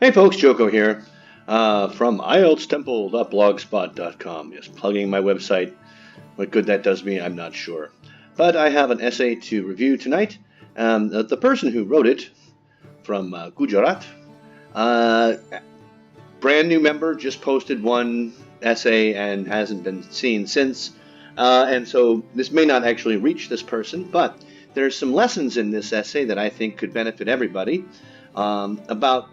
Hey folks, Joko here from IELTStemple.blogspot.com. Just plugging my website. What good that does me, I'm not sure. But I have an essay to review tonight. The person who wrote it from Gujarat, brand new member, just posted one essay and hasn't been seen since. And so this may not actually reach this person, but there's some lessons in this essay that I think could benefit everybody about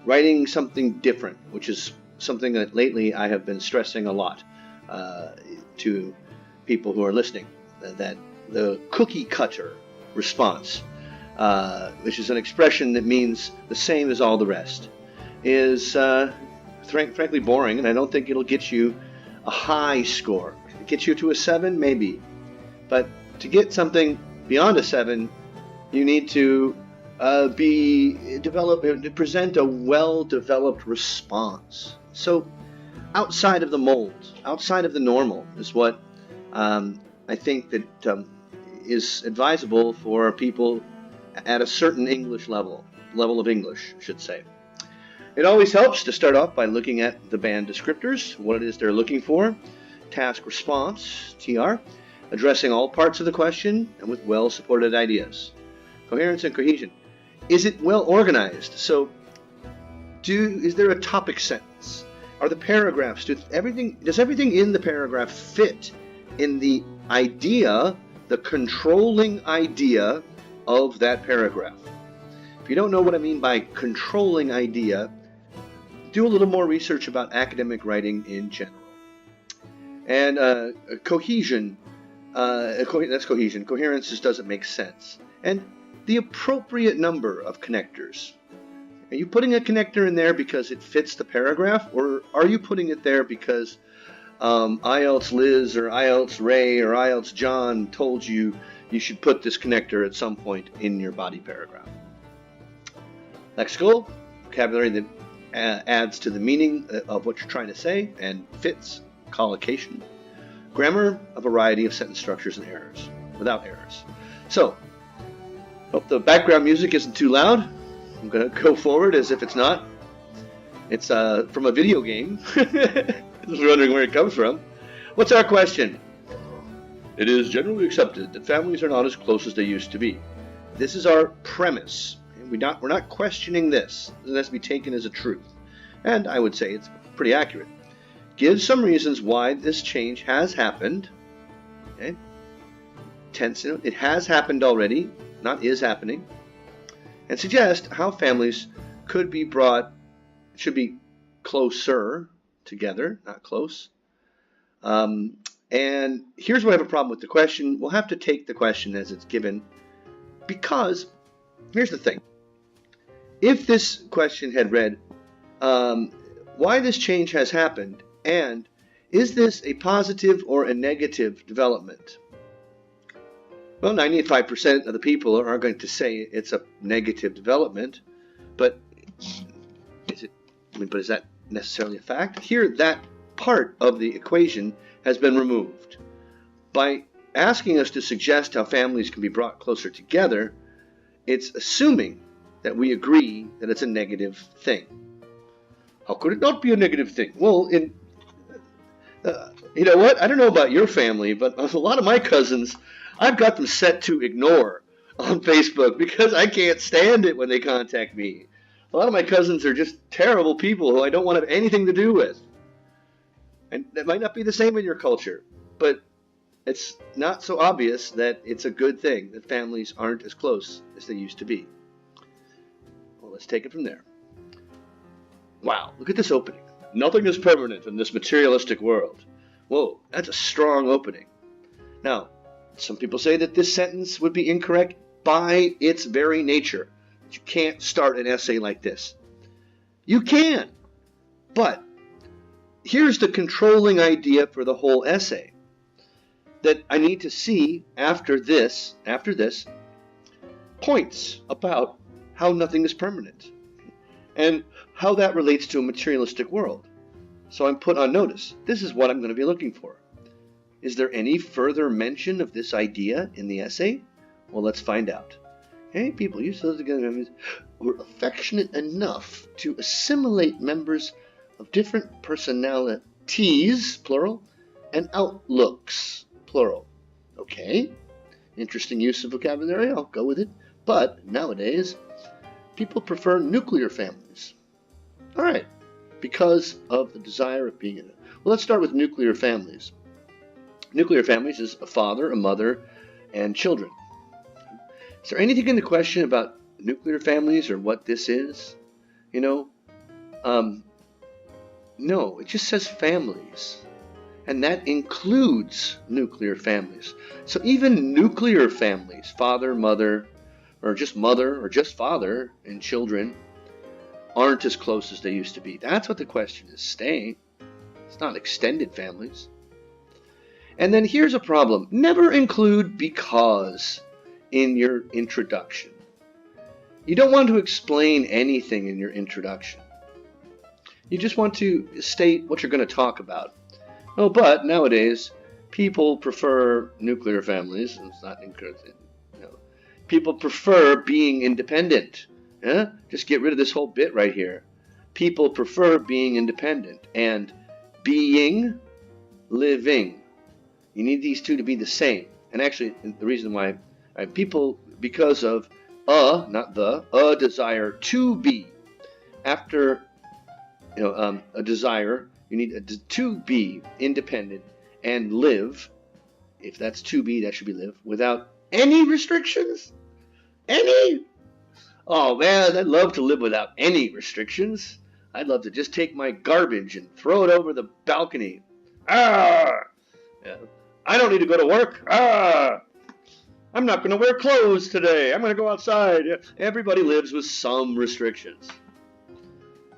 writing something different, which is something that lately I have been stressing a lot to people who are listening, that the cookie cutter response, which is an expression that means the same as all the rest, is frankly boring, and I don't think it'll get you a high score. It gets you to a 7, maybe. But to get something beyond a 7, you need to present a well-developed response. So outside of the mold, outside of the normal is what I think that is advisable for people at a certain English level of English, I should say. It always helps to start off by looking at the band descriptors, what it is they're looking for, task response, TR, addressing all parts of the question and with well-supported ideas. Coherence and cohesion. Is it well organized? So, is there a topic sentence? Are the paragraphs, does everything in the paragraph fit in the idea, the controlling idea of that paragraph? If you don't know what I mean by controlling idea, do a little more research about academic writing in general. And cohesion, that's cohesion. Coherence just doesn't make sense. And the appropriate number of connectors. Are you putting a connector in there because it fits the paragraph, or are you putting it there because IELTS Liz or IELTS Ray or IELTS John told you should put this connector at some point in your body paragraph? Lexical, vocabulary that adds to the meaning of what you're trying to say and fits. Collocation. Grammar, a variety of sentence structures and errors, without errors. So, hope the background music isn't too loud. I'm going to go forward as if it's not. It's from a video game. I was wondering where it comes from. What's our question? It is generally accepted that families are not as close as they used to be. This is our premise. We're not questioning this. It has to be taken as a truth. And I would say it's pretty accurate. Give some reasons why this change has happened. Okay. Tense, it has happened already, not is happening. And suggest how families should be closer together, not close. And here's where I have a problem with the question. We'll have to take the question as it's given, because here's the thing. If this question had read, why this change has happened, and is this a positive or a negative development? Well, 95% of the people are going to say it's a negative development, but is that necessarily a fact? Here, that part of the equation has been removed. By asking us to suggest how families can be brought closer together, it's assuming that we agree that it's a negative thing. How could it not be a negative thing? Well, you know what? I don't know about your family, but a lot of my cousins, I've got them set to ignore on Facebook because I can't stand it when they contact me. A lot of my cousins are just terrible people who I don't want to have anything to do with. And that might not be the same in your culture, but it's not so obvious that it's a good thing that families aren't as close as they used to be. Well, let's take it from there. Wow, look at this opening. Nothing is permanent in this materialistic world. Whoa, that's a strong opening. Now, some people say that this sentence would be incorrect by its very nature. You can't start an essay like this. You can, but here's the controlling idea for the whole essay. That I need to see after this, points about how nothing is permanent and how that relates to a materialistic world. So I'm put on notice. This is what I'm going to be looking for. Is there any further mention of this idea in the essay? Well, let's find out. Any people used to live together were affectionate enough to assimilate members of different personalities, plural, and outlooks, plural. Okay, interesting use of vocabulary, I'll go with it. But nowadays, people prefer nuclear families. All right, because of the desire of being in it. Well, let's start with nuclear families. Nuclear families is a father, a mother, and children. Is there anything in the question about nuclear families or what this is? No, it just says families. And that includes nuclear families. So even nuclear families, father, mother, or just father and children, aren't as close as they used to be. That's what the question is saying. It's not extended families. And then here's a problem. Never include because in your introduction. You don't want to explain anything in your introduction. You just want to state what you're going to talk about. Oh, but nowadays, people prefer nuclear families. It's not encouraging. People prefer being independent. Just get rid of this whole bit right here. People prefer being independent and being, living. You need these two to be the same. And actually, the reason why people, because of not the, a desire to be. After a desire, you need to be independent and live. If that's to be, that should be live without any restrictions. Any? Oh man, I'd love to live without any restrictions. I'd love to just take my garbage and throw it over the balcony. Yeah. I don't need to go to work. I'm not going to wear clothes today. I'm going to go outside. Everybody lives with some restrictions.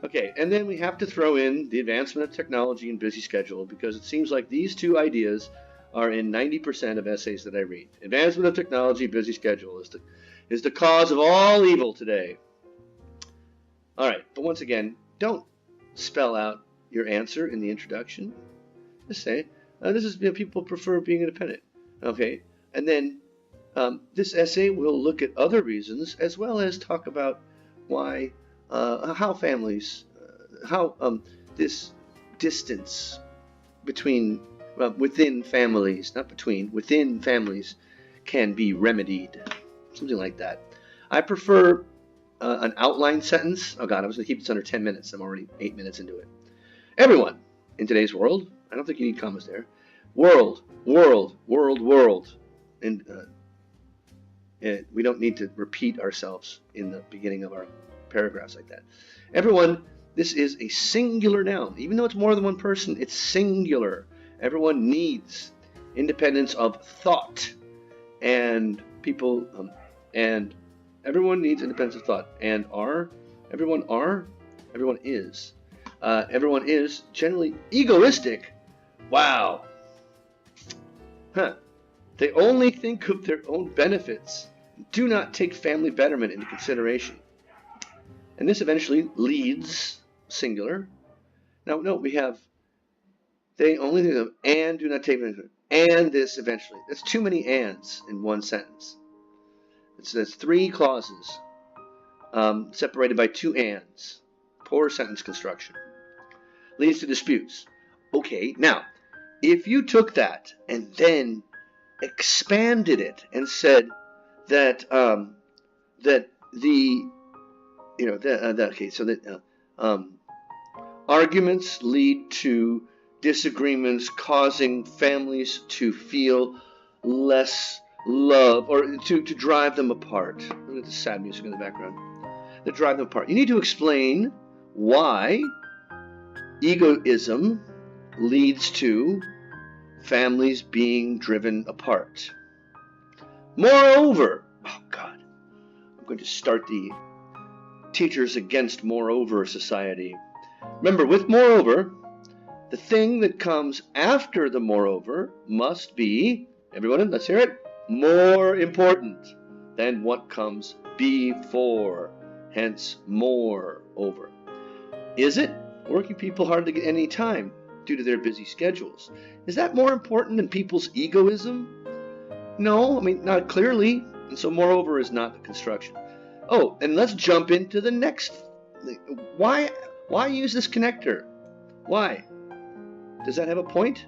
Okay, and then we have to throw in the advancement of technology and busy schedule, because it seems like these two ideas are in 90% of essays that I read. Advancement of technology, busy schedule is the cause of all evil today. All right, but once again, don't spell out your answer in the introduction. Just say, this is people prefer being independent. Okay, and then this essay will look at other reasons as well as talk about why, how families, this distance between, within families, not between, within families can be remedied. Something like that. I prefer an outline sentence. Oh God, I was going to keep this under 10 minutes. I'm already 8 minutes into it. Everyone in today's world, I don't think you need commas there. World. And we don't need to repeat ourselves in the beginning of our paragraphs like that. Everyone, this is a singular noun. Even though it's more than one person, it's singular. Everyone needs independence of thought. And people, and everyone needs independence of thought. And everyone is. Everyone is generally egoistic. Wow. They only think of their own benefits. Do not take family betterment into consideration. And this eventually leads, singular. Now, no, we have, they only think of, and do not take benefit. And this eventually. That's too many ands in one sentence. That's three clauses separated by two ands. Poor sentence construction. Leads to disputes. Okay, now, if you took that and then expanded it and said that arguments lead to disagreements, causing families to feel less love, or to drive them apart. Look at the sad music in the background. That drive them apart. You need to explain why egoism leads to families being driven apart. Moreover, oh God, I'm going to start the Teachers Against Moreover Society. Remember, with moreover, the thing that comes after the moreover must be, everyone, let's hear it, more important than what comes before. Hence, moreover. Is it? Working people hardly get any time due to their busy schedules. Is that more important than people's egoism? No, I mean, not clearly. And so moreover is not the construction. Oh, and let's jump into the next. Why use this connector? Why? Does that have a point?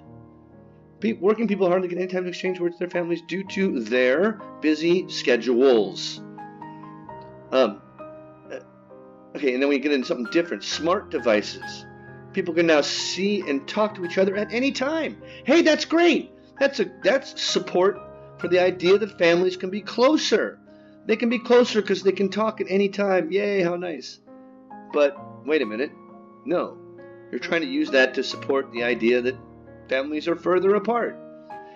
Working people hardly get any time to exchange words with their families due to their busy schedules. Okay, and then we get into something different. Smart devices. People can now see and talk to each other at any time. Hey, that's great. That's support for the idea that families can be closer. They can be closer because they can talk at any time. Yay, how nice. But wait a minute. No. You're trying to use that to support the idea that families are further apart.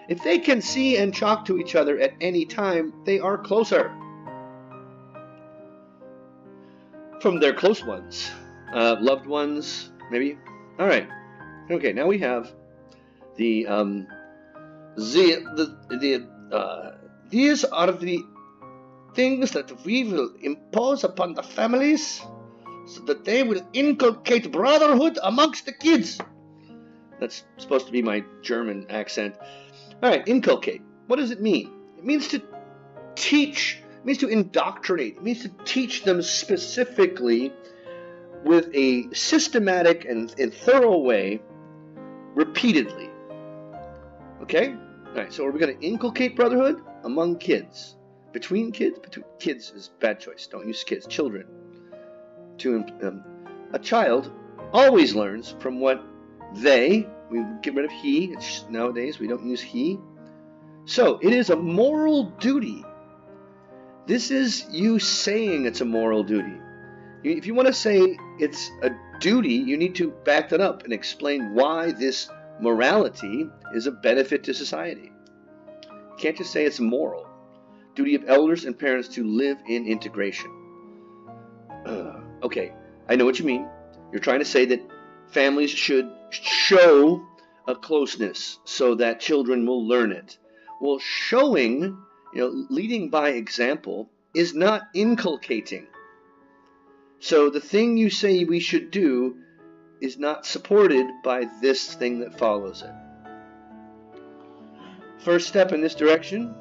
If they can see and talk to each other at any time, they are closer. From their close ones. Loved ones, maybe. All right. Okay, now we have these are the things that we will impose upon the families so that they will inculcate brotherhood amongst the kids. That's supposed to be my German accent. All right, inculcate. What does it mean? It means to teach. It means to indoctrinate. It means to teach them specifically with a systematic and thorough way, repeatedly. Okay? All right, so we're going to inculcate brotherhood among kids. Between kids? Between kids is a bad choice. Don't use kids. Children. A child always learns from what we get rid of he. Nowadays we don't use he. So it is a moral duty. This is you saying it's a moral duty. If you want to say it's a duty, you need to back that up and explain why this morality is a benefit to society. You can't just say it's moral. Duty of elders and parents to live in integration. Okay, I know what you mean. You're trying to say that families should show a closeness so that children will learn it. Well, showing, leading by example is not inculcating. So the thing you say we should do is not supported by this thing that follows it. First step in this direction,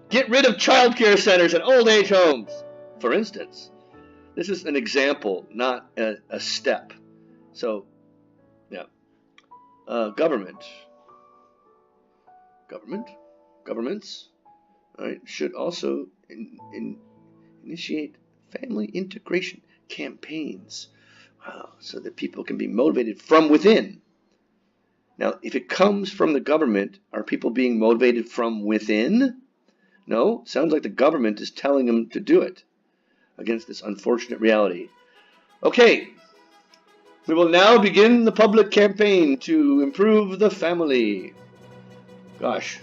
get rid of child care centers and old age homes. For instance, this is an example, not a step. So, yeah. Governments, all right, should also initiate family integration campaigns. Wow, so that people can be motivated from within. Now, if it comes from the government, are people being motivated from within? No, sounds like the government is telling them to do it against this unfortunate reality. Okay, we will now begin the public campaign to improve the family. Gosh,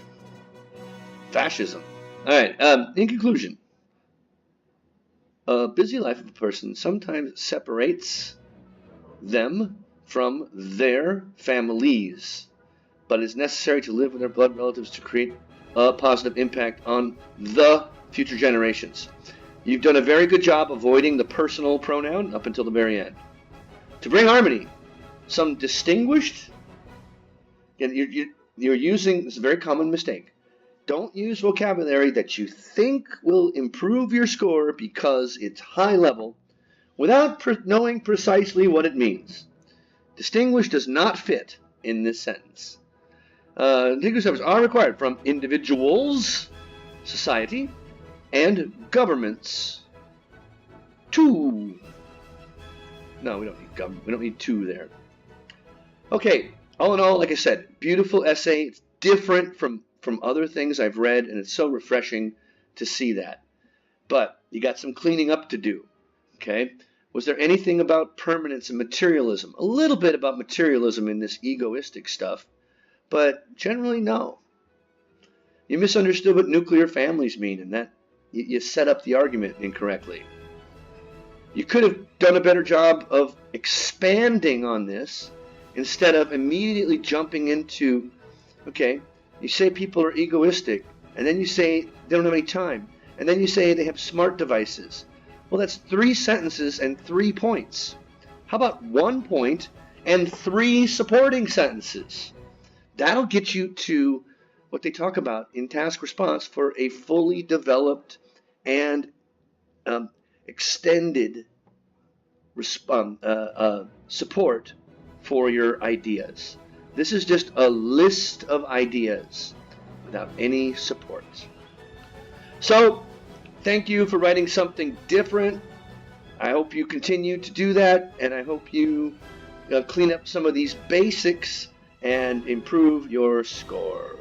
fascism. All right, in conclusion, a busy life of a person sometimes separates them from their families, but it's necessary to live with their blood relatives to create a positive impact on the future generations. You've done a very good job avoiding the personal pronoun up until the very end. To bring harmony, some distinguished, you're using, this is a very common mistake. Don't use vocabulary that you think will improve your score because it's high level without knowing precisely what it means. Distinguished does not fit in this sentence. Distinguished verbs are required from individuals, society, and governments. To. No, we don't need government. We don't need to there. Okay, all in all, like I said, beautiful essay. It's different from other things I've read, and it's so refreshing to see that. But you got some cleaning up to do. Okay? Was there anything about permanence and materialism? A little bit about materialism in this egoistic stuff, but generally no. You misunderstood what nuclear families mean, and that you set up the argument incorrectly. You could have done a better job of expanding on this instead of immediately jumping into, okay, you say people are egoistic, and then you say they don't have any time, and then you say they have smart devices. Well, that's 3 sentences and 3 points. How about 1 point and 3 supporting sentences? That'll get you to what they talk about in task response for a fully developed and extended support for your ideas. This is just a list of ideas without any support. So, thank you for writing something different. I hope you continue to do that, and I hope you clean up some of these basics and improve your score.